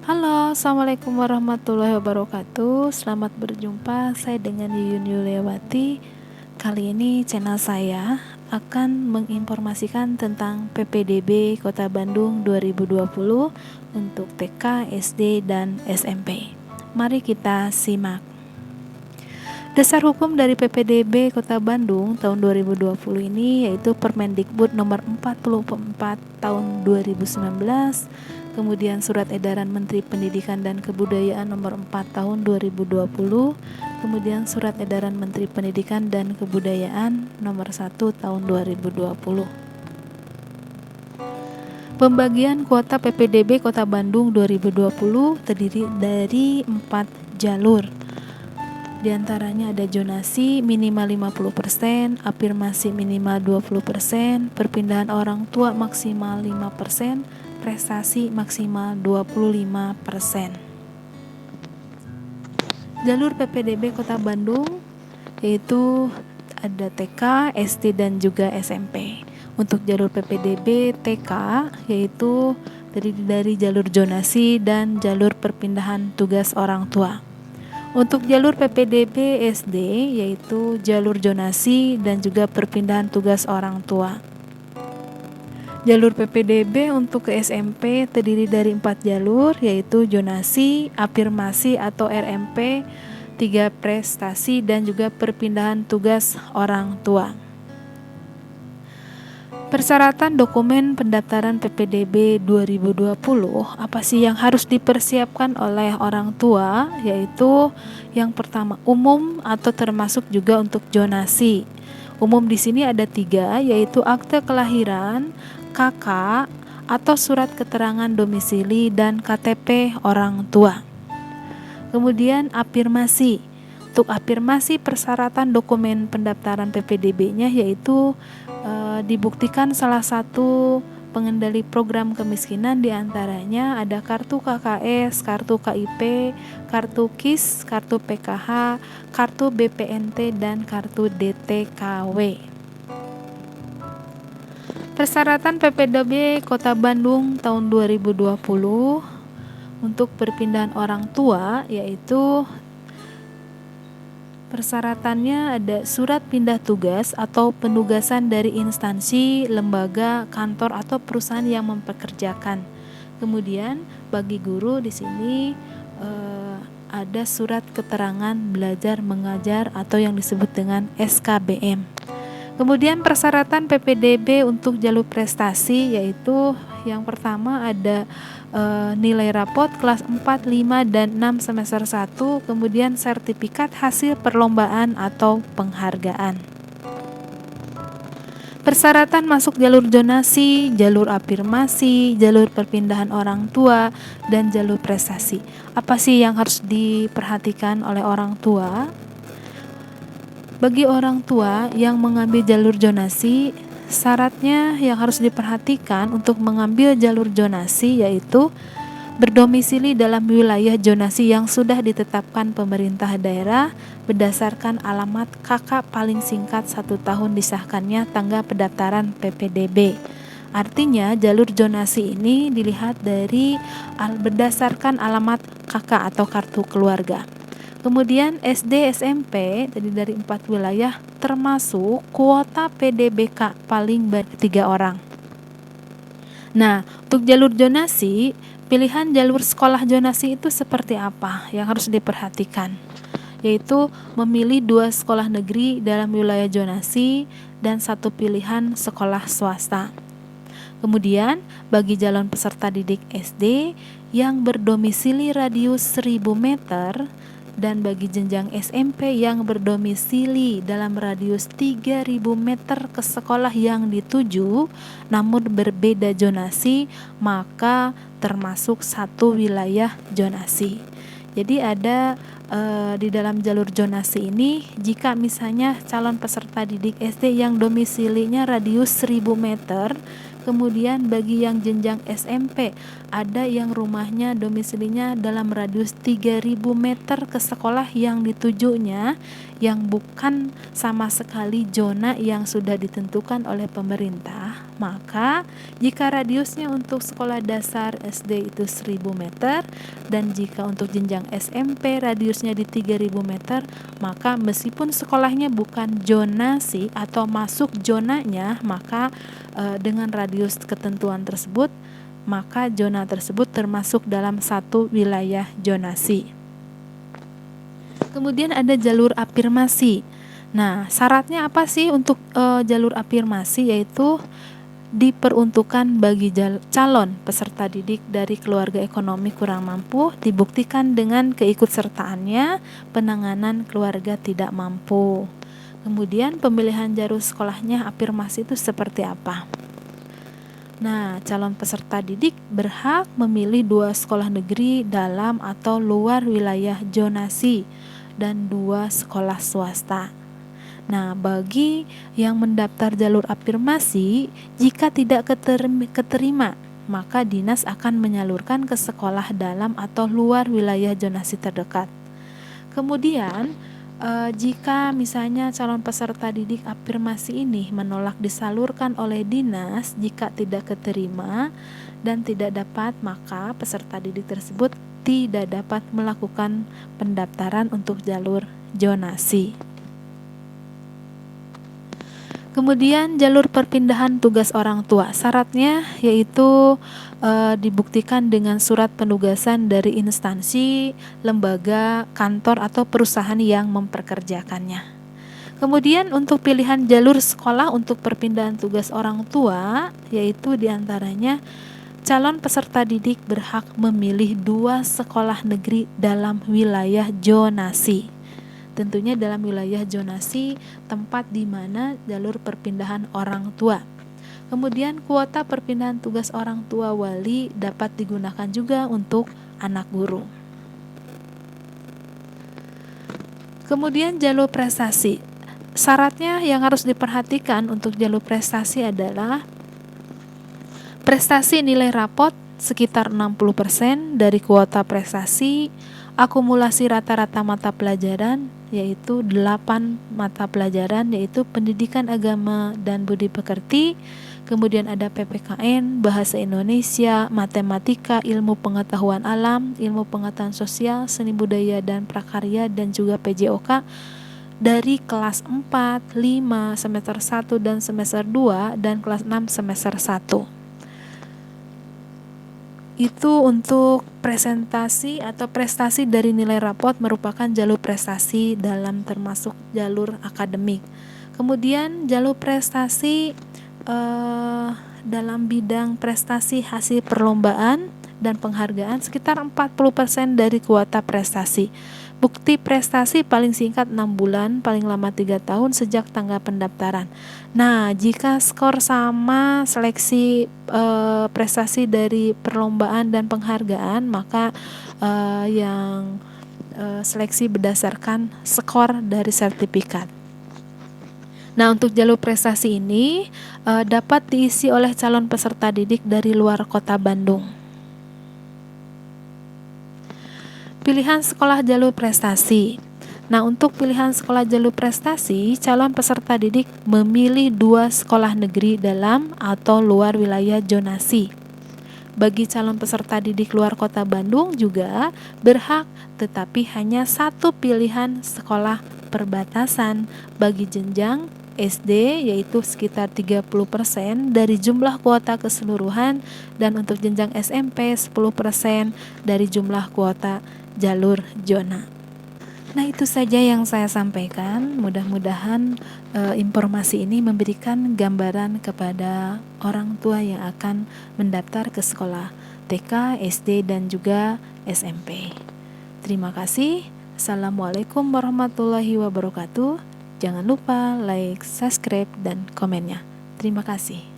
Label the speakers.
Speaker 1: Halo, Assalamualaikum warahmatullahi wabarakatuh. Selamat berjumpa, saya dengan Yuyun Yuliawati. Kali ini channel saya akan menginformasikan tentang PPDB Kota Bandung 2020 untuk TK, SD, dan SMP. Mari kita simak. Dasar hukum dari PPDB Kota Bandung tahun 2020 ini yaitu Permendikbud nomor 44 tahun 2019, kemudian Surat Edaran Menteri Pendidikan dan Kebudayaan nomor 4 tahun 2020, kemudian Surat Edaran Menteri Pendidikan dan Kebudayaan nomor 1 tahun 2020. Pembagian kuota PPDB Kota Bandung 2020 terdiri dari 4 jalur. Di antaranya ada zonasi minimal 50%, afirmasi minimal 20%, perpindahan orang tua maksimal 5%, prestasi maksimal 25%. Jalur PPDB Kota Bandung yaitu ada TK, SD, dan juga SMP. Untuk jalur PPDB TK yaitu terdiri dari jalur zonasi dan jalur perpindahan tugas orang tua. Untuk jalur PPDB SD yaitu jalur zonasi dan juga perpindahan tugas orang tua. Jalur PPDB untuk ke SMP terdiri dari 4 jalur yaitu zonasi, afirmasi atau RMP, 3 prestasi, dan juga perpindahan tugas orang tua. Persyaratan dokumen pendaftaran PPDB 2020, apa sih yang harus dipersiapkan oleh orang tua? Yaitu yang pertama umum atau termasuk juga untuk zonasi. Umum di sini ada 3, yaitu akte kelahiran, KK, atau surat keterangan domisili, dan KTP orang tua. Kemudian afirmasi. Untuk afirmasi persyaratan dokumen pendaftaran PPDB-nya yaitu dibuktikan salah satu pengendali program kemiskinan, diantaranya ada kartu KKS, kartu KIP, kartu KIS, kartu PKH, kartu BPNT, dan kartu DTKW. Persyaratan PPDB Kota Bandung tahun 2020 untuk perpindahan orang tua yaitu persyaratannya ada surat pindah tugas atau penugasan dari instansi, lembaga, kantor, atau perusahaan yang mempekerjakan. Kemudian bagi guru di sini ada surat keterangan belajar mengajar atau yang disebut dengan SKBM. Kemudian persyaratan PPDB untuk jalur prestasi yaitu yang pertama ada nilai rapot kelas 4, 5, dan 6 semester 1, kemudian sertifikat hasil perlombaan atau penghargaan. Persyaratan masuk jalur zonasi, jalur afirmasi, jalur perpindahan orang tua, dan jalur prestasi. Apa sih yang harus diperhatikan oleh orang tua? Bagi orang tua yang mengambil jalur zonasi, syaratnya yang harus diperhatikan untuk mengambil jalur zonasi yaitu berdomisili dalam wilayah zonasi yang sudah ditetapkan pemerintah daerah berdasarkan alamat KK paling singkat 1 tahun disahkannya tanggal pendaftaran PPDB. Artinya jalur zonasi ini dilihat dari berdasarkan alamat KK atau kartu keluarga. Kemudian SD, SMP tadi dari 4 wilayah termasuk kuota PDBK paling banyak 3 orang. Nah, untuk jalur zonasi, pilihan jalur sekolah zonasi itu seperti apa yang harus diperhatikan? Yaitu memilih 2 sekolah negeri dalam wilayah zonasi dan 1 pilihan sekolah swasta. Kemudian bagi calon peserta didik SD yang berdomisili radius 1000 meter dan bagi jenjang SMP yang berdomisili dalam radius 3000 meter ke sekolah yang dituju namun berbeda zonasi, maka termasuk 1 wilayah zonasi. Jadi ada di dalam jalur zonasi ini jika misalnya calon peserta didik SD yang domisilinya radius 1000 meter, kemudian bagi yang jenjang SMP ada yang rumahnya domisilinya dalam radius 3000 meter ke sekolah yang ditujunya yang bukan sama sekali zona yang sudah ditentukan oleh pemerintah, maka jika radiusnya untuk sekolah dasar SD itu 1000 meter dan jika untuk jenjang SMP radiusnya di 3000 meter, maka meskipun sekolahnya bukan zonasi atau masuk zonanya, maka dengan radius ketentuan tersebut, maka zona tersebut termasuk dalam satu wilayah zonasi. Kemudian ada jalur afirmasi. Nah, syaratnya apa sih untuk jalur afirmasi? Yaitu diperuntukkan bagi calon peserta didik dari keluarga ekonomi kurang mampu, dibuktikan dengan keikutsertaannya penanganan keluarga tidak mampu. Kemudian pemilihan jalur sekolahnya afirmasi itu seperti apa? Nah, calon peserta didik berhak memilih 2 sekolah negeri dalam atau luar wilayah zonasi dan 2 sekolah swasta. Nah, bagi yang mendaftar jalur afirmasi, jika tidak keterima, maka dinas akan menyalurkan ke sekolah dalam atau luar wilayah zonasi terdekat. Kemudian, jika misalnya calon peserta didik afirmasi ini menolak disalurkan oleh dinas, jika tidak keterima dan tidak dapat, maka peserta didik tersebut tidak dapat melakukan pendaftaran untuk jalur zonasi. Kemudian jalur perpindahan tugas orang tua, syaratnya yaitu dibuktikan dengan surat penugasan dari instansi, lembaga, kantor atau perusahaan yang memperkerjakannya. Kemudian untuk pilihan jalur sekolah untuk perpindahan tugas orang tua, yaitu diantaranya calon peserta didik berhak memilih 2 sekolah negeri dalam wilayah zonasi. Tentunya dalam wilayah zonasi tempat di mana jalur perpindahan orang tua. Kemudian kuota perpindahan tugas orang tua wali dapat digunakan juga untuk anak guru. Kemudian jalur prestasi. Syaratnya yang harus diperhatikan untuk jalur prestasi adalah prestasi nilai rapot sekitar 60% dari kuota prestasi, akumulasi rata-rata mata pelajaran yaitu 8 mata pelajaran, yaitu pendidikan agama dan budi pekerti, kemudian ada PPKN, bahasa Indonesia, matematika, ilmu pengetahuan alam, ilmu pengetahuan sosial, seni budaya dan prakarya, dan juga PJOK dari kelas 4, 5, semester 1 dan semester 2 dan kelas 6 semester 1. Itu untuk presentasi atau prestasi dari nilai rapot merupakan jalur prestasi dalam termasuk jalur akademik. Kemudian jalur prestasi dalam bidang prestasi hasil perlombaan dan penghargaan sekitar 40% dari kuota prestasi. Bukti prestasi paling singkat 6 bulan, paling lama 3 tahun sejak tanggal pendaftaran. Nah, jika skor sama seleksi prestasi dari perlombaan dan penghargaan, maka yang seleksi berdasarkan skor dari sertifikat. Nah, untuk jalur prestasi ini dapat diisi oleh calon peserta didik dari luar kota Bandung. Pilihan sekolah jalur prestasi. Nah, untuk pilihan sekolah jalur prestasi, calon peserta didik memilih 2 sekolah negeri dalam atau luar wilayah zonasi. Bagi calon peserta didik luar kota Bandung juga berhak, tetapi hanya 1 pilihan sekolah perbatasan bagi jenjang SD, yaitu sekitar 30% dari jumlah kuota keseluruhan, dan untuk jenjang SMP 10% dari jumlah kuota jalur zona. Nah, itu saja yang saya sampaikan. Mudah-mudahan informasi ini memberikan gambaran kepada orang tua yang akan mendaftar ke sekolah TK, SD, dan juga SMP. Terima kasih. Assalamualaikum warahmatullahi wabarakatuh. Jangan lupa like, subscribe, dan komennya. Terima kasih.